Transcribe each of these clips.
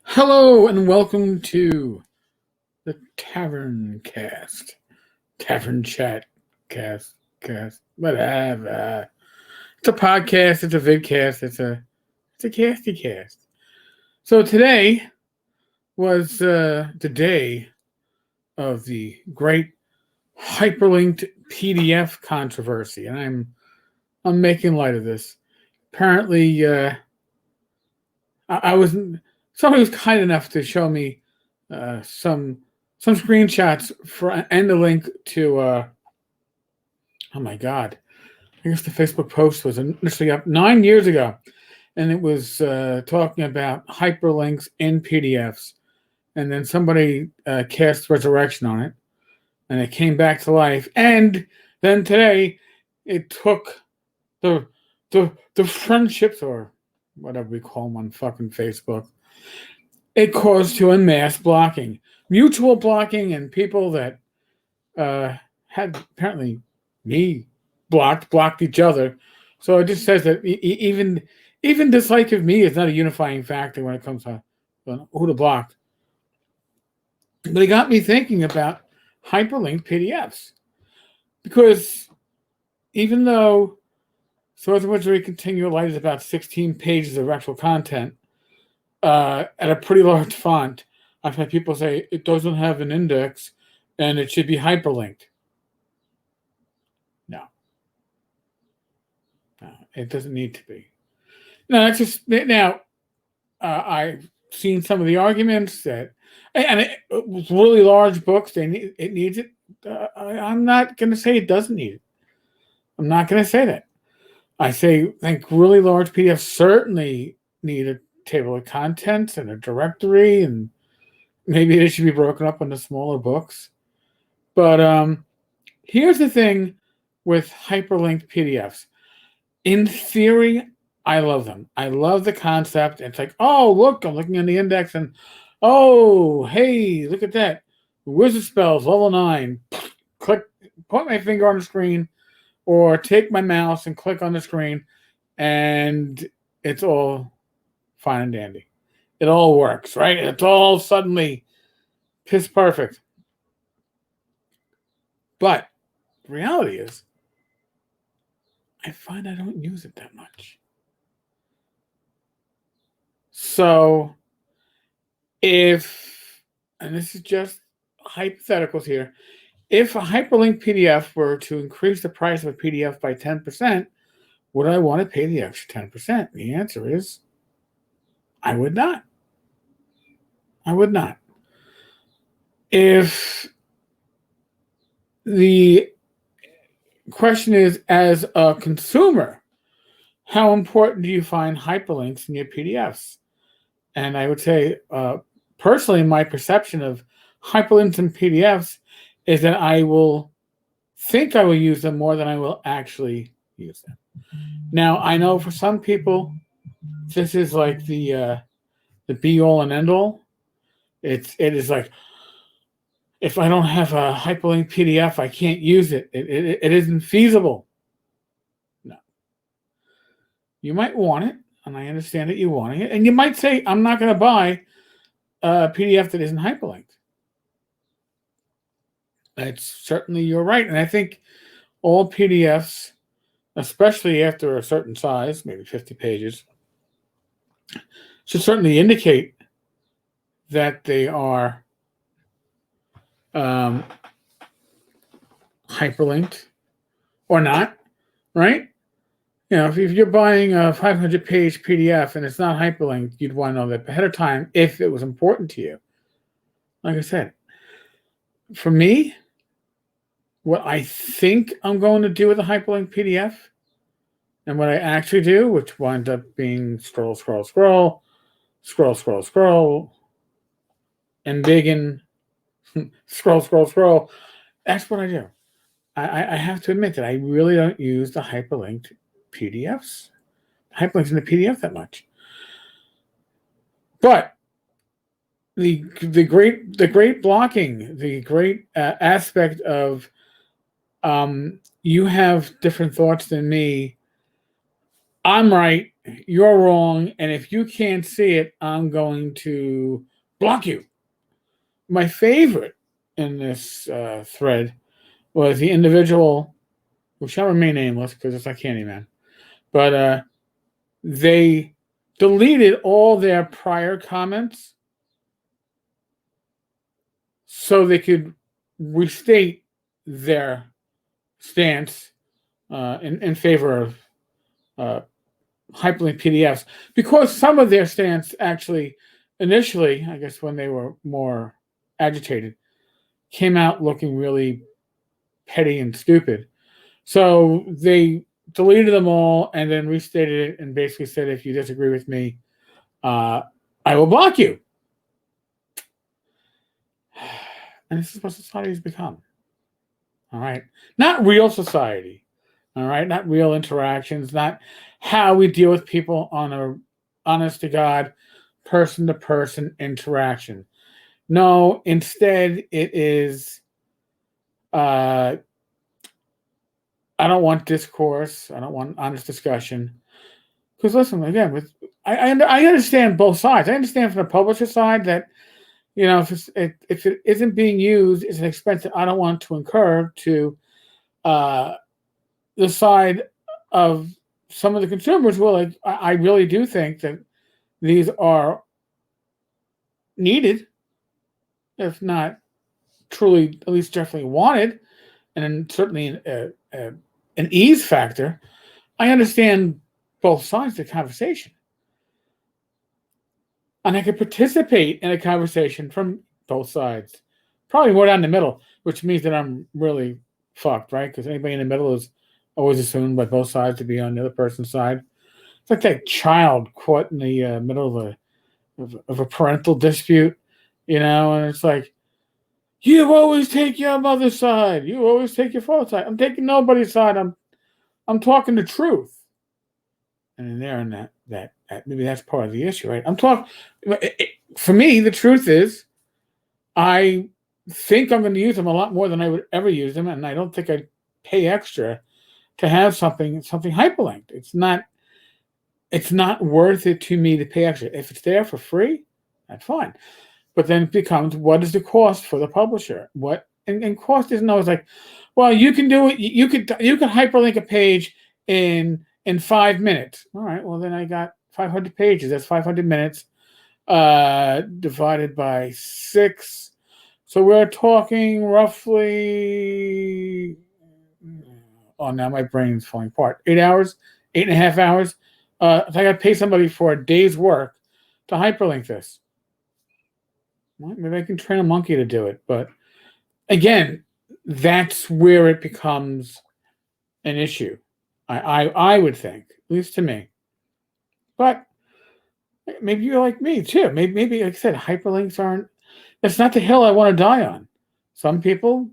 Hello and welcome to the Tavern Cast, Tavern Chat Cast, whatever. It's a podcast. It's a vidcast. It's a casty cast. So today was the day of the great hyperlinked PDF controversy, and I'm making light of this. Apparently, I was somebody was kind enough to show me some screenshots and a link to oh my god, I guess the Facebook post was initially up 9 years ago, and it was talking about hyperlinks in PDFs, and then somebody cast resurrection on it, and it came back to life, and then today it took the the friendships, or whatever we call them on fucking Facebook, it caused to en masse blocking, mutual blocking, and people that had apparently me blocked each other. So it just says that even dislike of me is not a unifying factor when it comes to who to block. But it got me thinking about hyperlinked PDFs, because even though Source of Wizardry Continual Light is about 16 pages of actual content at a pretty large font, I've had people say it doesn't have an index and it should be hyperlinked. No, it doesn't need to be. No, that's just now. I've seen some of the arguments that, and it really large books, it needs it. I'm not going to say it doesn't need it. I'm not going to say that. I think really large PDFs certainly need a table of contents and a directory, and maybe it should be broken up into smaller books. But here's the thing with hyperlinked PDFs. In theory, I love them. I love the concept. It's like, oh, look, I'm looking in the index, and oh, hey, look at that. Wizard spells, level 9. Click, point my finger on the screen, or take my mouse and click on the screen, and it's all fine and dandy. It all works, right? It's all suddenly piss perfect. But the reality is, I find I don't use it that much. So and this is just hypotheticals here, if a hyperlinked PDF were to increase the price of a PDF by 10%, would I want to pay the extra 10%? The answer is, I would not. I would not. If the question is, as a consumer, how important do you find hyperlinks in your PDFs? And I would say, personally, my perception of hyperlinks in PDFs is that I will think I will use them more than I will actually use them. Now, I know for some people, this is like the be all and end all. It is like, if I don't have a hyperlinked PDF, I can't use it. It isn't feasible. No. You might want it, and I understand that you want it. And you might say, I'm not going to buy a PDF that isn't hyperlinked. That's certainly your right. And I think all PDFs, especially after a certain size, maybe 50 pages, should certainly indicate that they are hyperlinked or not, right? You know, if you're buying a 500-page PDF and it's not hyperlinked, you'd want to know that ahead of time if it was important to you. Like I said, for me, what I think I'm going to do with a hyperlinked PDF and what I actually do, which winds up being scroll, and big and scroll. That's what I do. I have to admit that I really don't use the hyperlinked PDFs, hyperlinks in the PDF that much. But the great blocking, the great aspect of you have different thoughts than me. I'm right you're wrong, and if you can't see it, I'm going to block you. My favorite in this thread was the individual who shall remain nameless because it's like Candyman, but they deleted all their prior comments so they could restate their stance in favor of hyperlink PDFs, because some of their stance actually initially, I guess when they were more agitated, came out looking really petty and stupid. So they deleted them all and then restated it and basically said, if you disagree with me, I will block you. And this is what society has become. All right. Not real society. All right. Not real interactions, not how we deal with people on a honest to God, person to person interaction. No, instead, it is I don't want discourse. I don't want honest discussion. Because listen, again, I understand both sides. I understand from the publisher side that, you know, if it isn't being used, it's an expense that I don't want to incur to the side of some of the consumers who are like, I really do think that these are needed, if not truly, at least definitely wanted, and certainly an ease factor. I understand both sides of the conversation. And I could participate in a conversation from both sides. Probably more down the middle, which means that I'm really fucked, right? Because anybody in the middle is always assumed by both sides to be on the other person's side. It's like that child caught in the middle of a parental dispute, you know, and it's like, you always take your mother's side. You always take your father's side. I'm taking nobody's side. I'm talking the truth. And in there, and that maybe that's part of the issue, right? I'm talking. For me, the truth is, I think I'm going to use them a lot more than I would ever use them, and I don't think I'd pay extra to have something hyperlinked. It's not worth it to me to pay extra. If it's there for free, that's fine. But then it becomes, what is the cost for the publisher? What and cost isn't always like, well, you can do it. You could hyperlink a page in 5 minutes. All right. Well, then I got 500 pages. That's 500 minutes divided by 6. So we're talking roughly. Oh, now my brain's falling apart. 8 hours, 8.5 hours. If I got to pay somebody for a day's work to hyperlink this. Well, maybe I can train a monkey to do it. But again, that's where it becomes an issue. I would think, at least to me. But maybe you're like me too. Maybe like I said, hyperlinks aren't. That's not the hill I want to die on. Some people,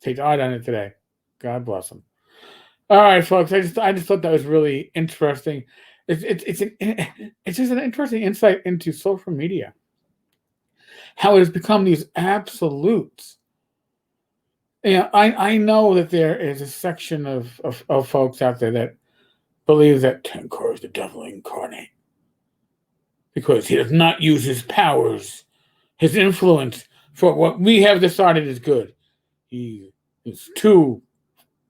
they died on it today. God bless them. All right, folks. I just thought that was really interesting. It's just an interesting insight into social media. How it has become these absolutes. Yeah, I know that there is a section of folks out there that believe that Tenkar is the devil incarnate because he does not use his powers, his influence for what we have decided is good. He is too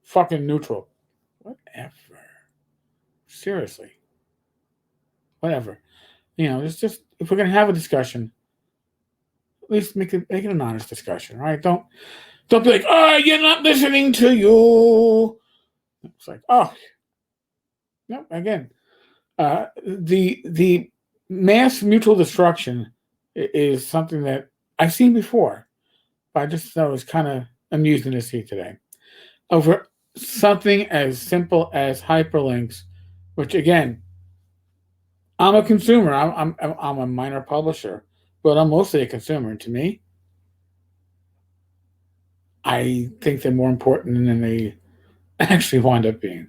fucking neutral. Whatever. Seriously. Whatever. You know, it's just, if we're gonna have a discussion, at least make it an honest discussion, right? Don't be like, oh, you're not listening to you. It's like, oh, no. Again, the mass mutual destruction is something that I've seen before, but I just thought it was kind of amusing to see today over something as simple as hyperlinks, which again, I'm a consumer. I'm a minor publisher, but I'm mostly a consumer. And to me, I think they're more important than they actually wind up being.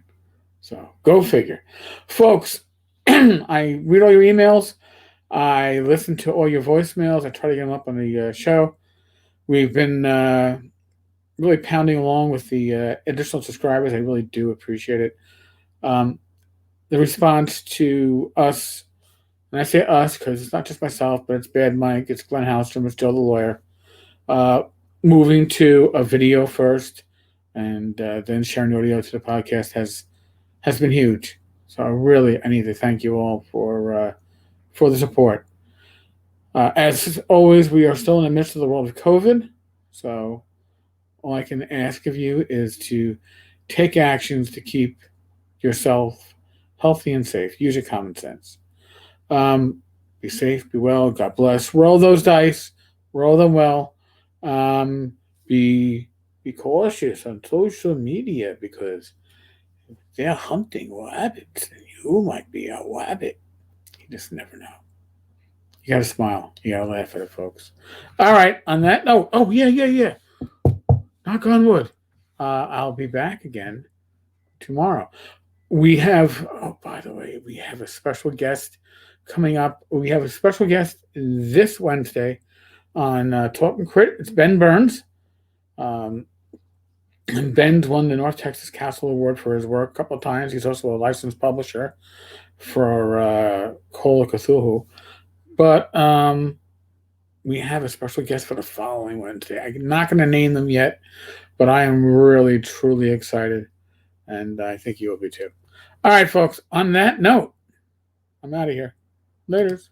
So go figure. Folks, I read all your emails. I listen to all your voicemails. I try to get them up on the show. We've been really pounding along with the additional subscribers. I really do appreciate it. the response to us, and I say us because it's not just myself, but it's Bad Mike, it's Glenn Hallstrom, it's Joe the lawyer, uh, moving to a video first and then sharing audio to the podcast has been huge. So really, I need to thank you all for the support. As always, we are still in the midst of the world of COVID, so all I can ask of you is to take actions to keep yourself healthy and safe. Use your common sense. Be safe, be well, God bless. Roll those dice, roll them well. Um, be be cautious on social media because they're hunting rabbits, and you might be a rabbit. You just never know. You gotta smile. You gotta laugh at it, folks. All right. On that note, oh yeah. Knock on wood. I'll be back again tomorrow. We have. Oh, by the way, we have a special guest coming up. We have a special guest this Wednesday on Talking Crit. It's Ben Burns. Um, and Ben's won the North Texas Castle Award for his work a couple of times. He's also a licensed publisher for Call of Cthulhu. But we have a special guest for the following Wednesday. I'm not going to name them yet, but I am really, truly excited. And I think you will be too. All right, folks. On that note, I'm out of here. Laters.